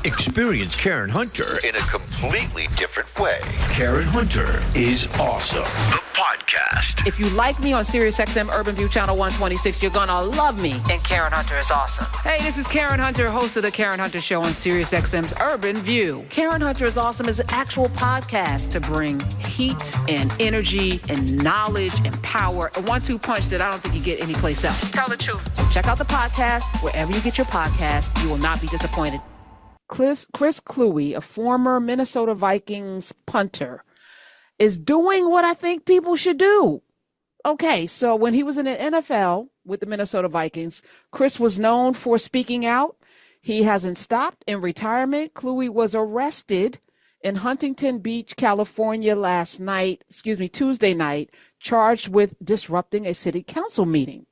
Experience Karen Hunter in a completely different way. Karen Hunter is awesome. The podcast. If you like me on SiriusXM Urban View Channel 126, you're gonna love me in Karen Hunter is Awesome. Hey, this is Karen Hunter, host of the Karen Hunter Show on SiriusXM's Urban View. Karen Hunter is Awesome is an actual podcast to bring heat and energy and knowledge and power. A 1-2 punch that I don't think you get anyplace else. Tell the truth. Check out the podcast wherever you get your podcast. You will not be disappointed. Chris Kluwe, a former Minnesota Vikings punter, is doing what I think people should do. Okay, so when he was in the NFL with the Minnesota Vikings, Chris was known for speaking out. He hasn't stopped in retirement. Kluwe was arrested in Huntington Beach, California Tuesday night, charged with disrupting a city council meeting.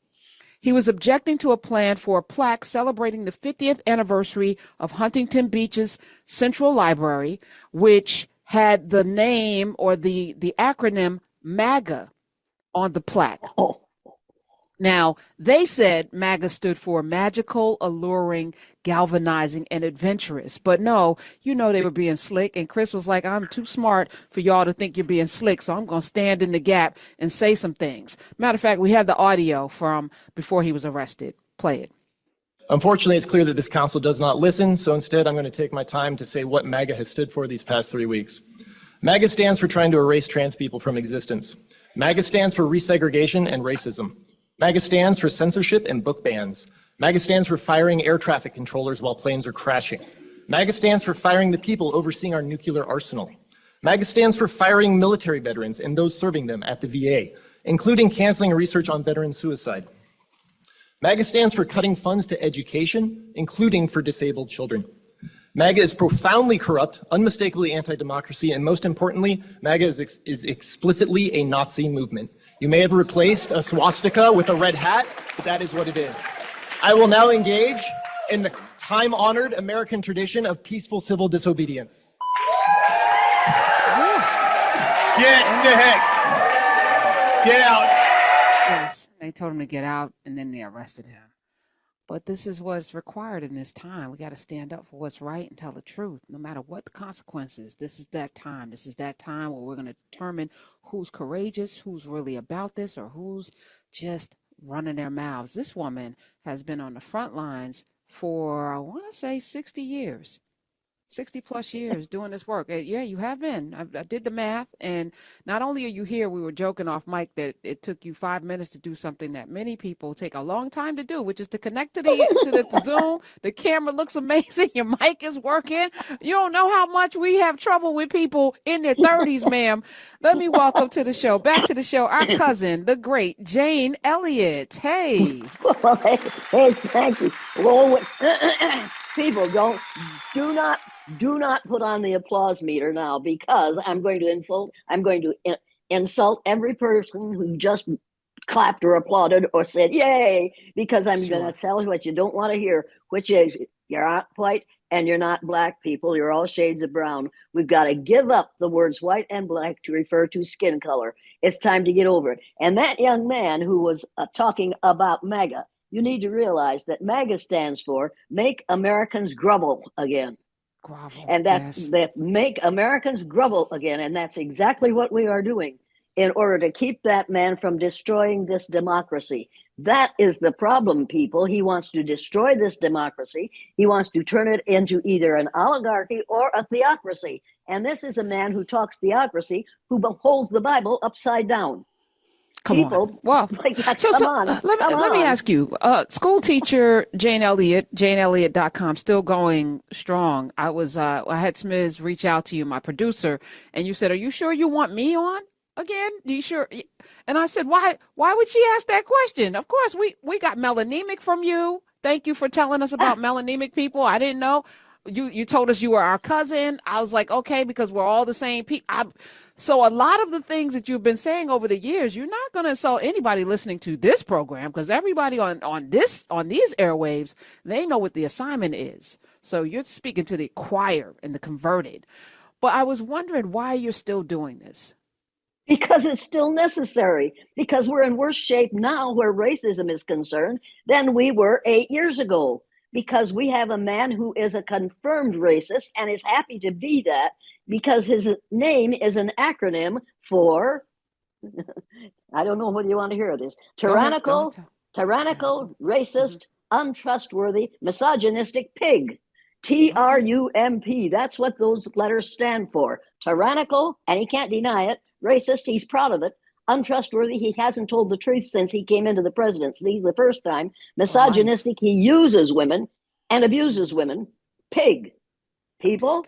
He was objecting to a plan for a plaque celebrating the 50th anniversary of Huntington Beach's Central Library, which had the name or the acronym MAGA on the plaque. Oh. Now, they said MAGA stood for magical, alluring, galvanizing, and adventurous. But no, they were being slick. And Chris was like, I'm too smart for y'all to think you're being slick, so I'm going to stand in the gap and say some things. Matter of fact, we have the audio from before he was arrested. Play it. Unfortunately, it's clear that this council does not listen, so instead I'm going to take my time to say what MAGA has stood for these past 3 weeks. MAGA stands for trying to erase trans people from existence. MAGA stands for resegregation and racism. MAGA stands for censorship and book bans. MAGA stands for firing air traffic controllers while planes are crashing. MAGA stands for firing the people overseeing our nuclear arsenal. MAGA stands for firing military veterans and those serving them at the VA, including canceling research on veteran suicide. MAGA stands for cutting funds to education, including for disabled children. MAGA is profoundly corrupt, unmistakably anti-democracy, and most importantly, MAGA is explicitly a Nazi movement. You may have replaced a swastika with a red hat, but that is what it is. I will now engage in the time-honored American tradition of peaceful civil disobedience. Get the heck! Get out! Yes, they told him to get out, and then they arrested him. But this is what's required in this time. We got to stand up for what's right and tell the truth, no matter what the consequences. This is that time. This is that time where we're going to determine who's courageous, who's really about this, or who's just running their mouths. This woman has been on the front lines for, I want to say, 60 years. 60 plus years doing this work. Yeah, you have been. I did the math. And not only are you here, we were joking off mic that it took you 5 minutes to do something that many people take a long time to do, which is to connect to the Zoom. The camera looks amazing. Your mic is working. You don't know how much we have trouble with people in their 30s, ma'am. Let me welcome to the show, back to the show, our cousin, the great Jane Elliot. Hey. Well, hey, thank you. Well, people, do not put on the applause meter now, because I'm going to insult every person who just clapped or applauded or said yay, because I'm going to tell you what you don't want to hear, which is you're not white and you're not black people. You're all shades of brown. We've got to give up the words white and black to refer to skin color. It's time to get over it. And that young man who was talking about MAGA, you need to realize that MAGA stands for Make Americans Grovel Again. Grovel, and that Make Americans Grovel Again. And that's exactly what we are doing in order to keep that man from destroying this democracy. That is the problem, people. He wants to destroy this democracy. He wants to turn it into either an oligarchy or a theocracy. And this is a man who talks theocracy, who holds the Bible upside down. Come on. Well, let me ask you, school teacher Jane Elliot, JaneElliot.com, still going strong. I had Smiz reach out to you, my producer, and you said, "Are you sure you want me on again? Are you sure?" And I said, "Why would she ask that question? Of course, we got melanemic from you. Thank you for telling us about melanemic people. I didn't know. You told us you were our cousin." I was like, okay, because we're all the same people. So a lot of the things that you've been saying over the years, you're not going to insult anybody listening to this program, because everybody on these airwaves, they know what the assignment is. So you're speaking to the choir and the converted. But I was wondering why you're still doing this. Because it's still necessary, because we're in worse shape now where racism is concerned than we were 8 years ago. because we have a man who is a confirmed racist and is happy to be that because his name is an acronym for, I don't know whether you want to hear this, tyrannical, racist, untrustworthy, misogynistic pig. TRUMP. That's what those letters stand for. Tyrannical, and he can't deny it. Racist, he's proud of it. Untrustworthy, he hasn't told the truth since he came into the presidency the first time. Misogynistic, he uses women and abuses women. Pig. People,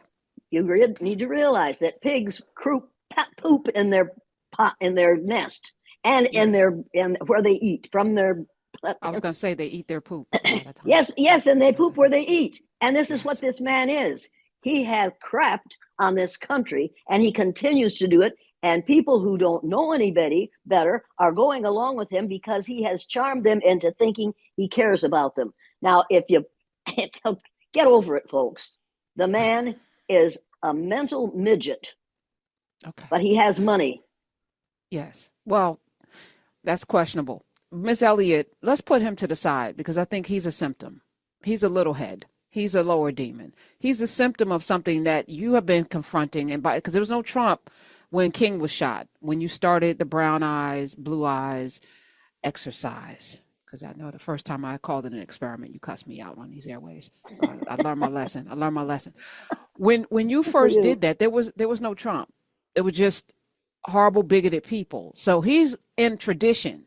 you need to realize that pigs poop in their pot, in their nest, and in where they eat from their. I was going to say they eat their poop. Yes, and they poop where they eat. And this is what this man is. He has crapped on this country, and he continues to do it. And people who don't know anybody better are going along with him because he has charmed them into thinking he cares about them. Now, if you get over it, folks, the man is a mental midget, but he has money. Yes. Well, that's questionable. Miss Elliot, let's put him to the side because I think he's a symptom. He's a little head. He's a lower demon. He's a symptom of something that you have been confronting, and because there was no Trump when King was shot, when you started the brown eyes, blue eyes exercise, because I know the first time I called it an experiment, you cussed me out on these airwaves. So I learned my lesson. When you first did that, there was no Trump. It was just horrible, bigoted people. So he's in tradition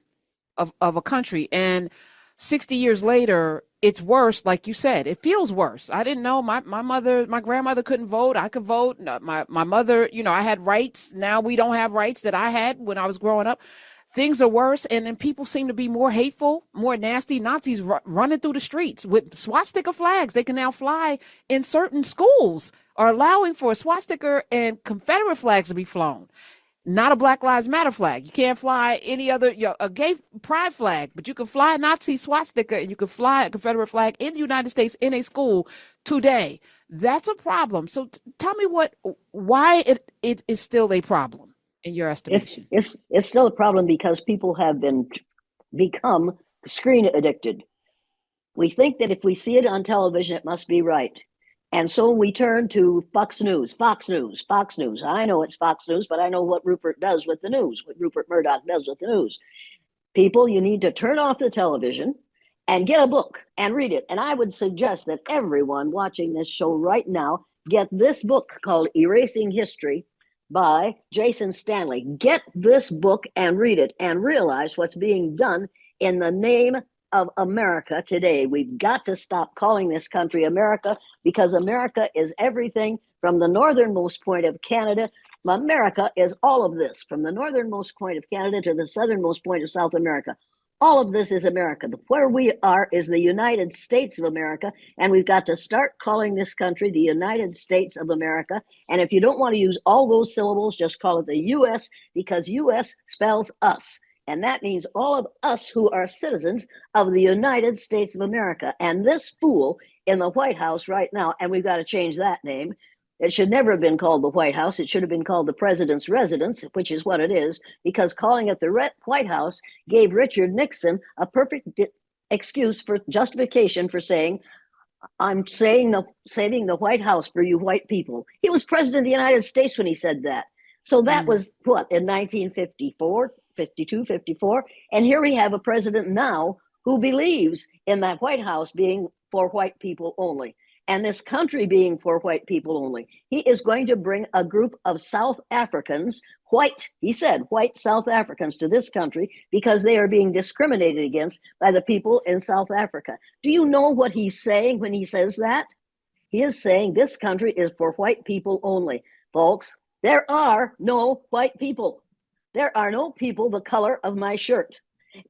of a country, and 60 years later, it's worse. Like you said, it feels worse. I didn't know my grandmother couldn't vote. I could vote. My mother, I had rights. Now we don't have rights that I had when I was growing up. Things are worse. And then people seem to be more hateful, more nasty. Nazis running through the streets with swastika flags. They can now fly in certain schools, are allowing for a swastika and Confederate flags to be flown. Not a Black Lives Matter flag. You can't fly any other, a gay pride flag, but you can fly a Nazi swastika and you can fly a Confederate flag in the United States in a school today. That's a problem. So tell me why it is still a problem in your estimation. It's still a problem because people have become screen addicted. We think that if we see it on television, it must be right. And so we turn to Fox News. I know it's Fox News, but I know what Rupert does with the news, what Rupert Murdoch does with the news. People, you need to turn off the television and get a book and read it. And I would suggest that everyone watching this show right now get this book called Erasing History by Jason Stanley. Get this book and read it and realize what's being done in the name of America today. We've got to stop calling this country America because America is everything from the northernmost point of Canada. America is all of this, from the northernmost point of Canada to the southernmost point of South America. All of this is America. Where we are is the United States of America, and we've got to start calling this country the United States of America. And if you don't want to use all those syllables, just call it the U.S. because U.S. spells us. And that means all of us who are citizens of the United States of America. And this fool in the White House right now, and we've got to change that name. It should never have been called the White House. It should have been called the President's Residence, which is what it is, because calling it the White House gave Richard Nixon a perfect excuse for justification for saying, I'm saving the White House for you white people. He was president of the United States when he said that. So that was what, in 1954? 52, 54. And here we have a president now who believes in that White House being for white people only, and this country being for white people only. He is going to bring a group of South Africans, he said, white South Africans to this country because they are being discriminated against by the people in South Africa. Do you know what he's saying when he says that? He is saying this country is for white people only. Folks, there are no white people. There are no people the color of my shirt.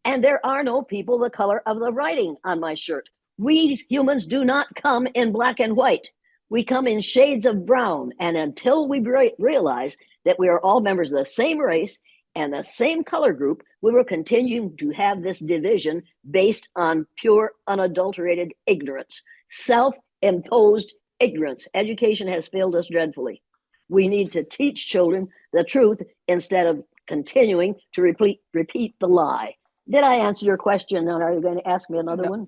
And there are no people the color of the writing on my shirt. We humans do not come in black and white. We come in shades of brown. And until we realize that we are all members of the same race and the same color group, we will continue to have this division based on pure, unadulterated ignorance, self-imposed ignorance. Education has failed us dreadfully. We need to teach children the truth instead of continuing to repeat the lie. Did I answer your question? And are you going to ask me another one?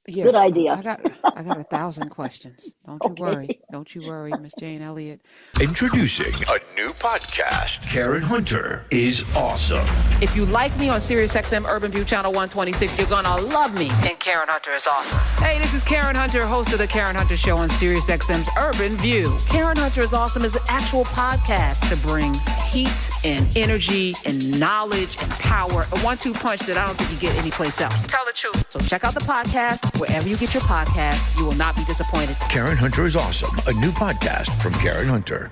Yeah, Good idea. I got 1,000 questions. Don't you Okay. worry. Don't you worry, Miss Jane Elliot. Introducing a new podcast. Karen Hunter is awesome. If you like me on SiriusXM Urban View Channel 126, you're gonna love me. And Karen Hunter is awesome. Hey, this is Karen Hunter, host of the Karen Hunter Show on SiriusXM's Urban View. Karen Hunter is awesome is an actual podcast to bring heat and energy and knowledge and power. A 1-2 punch that I don't think you get anyplace else. Tell the truth. So check out the podcast wherever you get your podcast. You will not be disappointed. Karen Hunter is awesome. A new podcast from Karen Hunter.